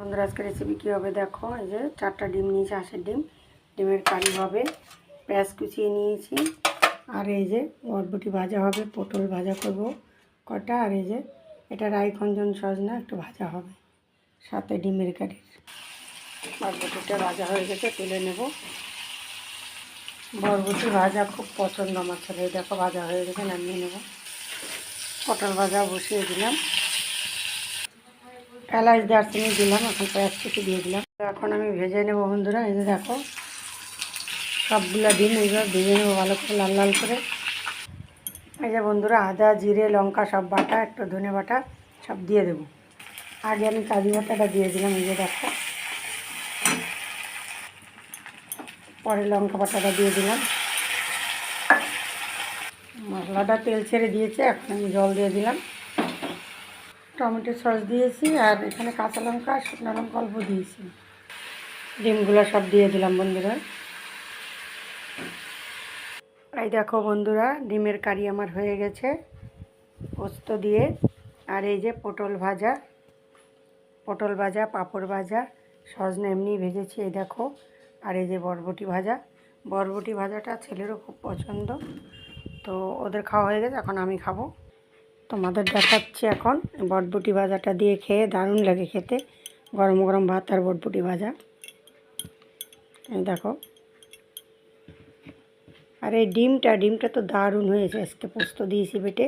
বন্ধুরা আজকে রেসিপি কী হবে দেখো। এই যে 4টা ডিম নিয়েছি, হাঁসের ডিম। ডিমের কারি হবে, পেঁয়াজ কুচিয়ে নিয়েছি, আর এই যে বরবটি ভাজা হবে, পটল ভাজা করব কটা, আর এই যে এটা রাই খঞ্জন সজনা একটু ভাজা হবে, সাথে ডিমের কারি। বরবটিটা ভাজা হয়ে গেছে, তুলে নেব। বরবটি ভাজা খুব পছন্দ আমার ছেলে। দেখো ভাজা হয়ে গেছে, নামিয়ে নেব। পটল ভাজা বসিয়ে দিলাম, এলাচ দারচিনি দিলাম, এখন পেঁয়াজ কুচি দিয়ে দিলাম। এখন আমি ভেজে নেব বন্ধুরা। এই যে দেখো সবগুলো ডিম এইভাবে ভেজে নেবো ভালো করে, লাল লাল করে। এই যে বন্ধুরা আদা জিরে লঙ্কা সব বাটা, একটু ধনে বাটা সব দিয়ে দেবো। আগে আমি কাজু বাটাটা দিয়ে দিলাম, এই যে দেখো। পরে লঙ্কা বাটাটা দিয়ে দিলাম। মশলাটা তেল ছেড়ে দিয়েছে, এখন আমি জল দিয়ে দিলাম। টমেটো সস দিয়েছি, আর এখানে কাঁচা লঙ্কা আর শুকনো লঙ্কা অল্প দিয়েছি। ডিমগুলো সব দিয়ে দিলাম বন্ধুরা। এই দেখো বন্ধুরা ডিমের কারি আমার হয়ে গেছে পোস্ত দিয়ে। আর এই যে পটল ভাজা, পাঁপড় ভাজা, সজনে এমনি ভেজেছি, এই দেখো। আর এই যে বরবটি ভাজা। বরবটি ভাজাটা ছেলেরও খুব পছন্দ, তো ওদের খাওয়া হয়ে গেছে, এখন আমি খাবো। তোমাদের দেখাচ্ছি এখন বরবটি ভাজাটা দিয়ে খেয়ে, দারুণ লাগে খেতে। গরম গরম ভাত আর বরবটি ভাজা, এই দেখো। আর এই ডিমটা তো দারুণ হয়েছে, আজকে পোস্ত দিয়েছি বেটে।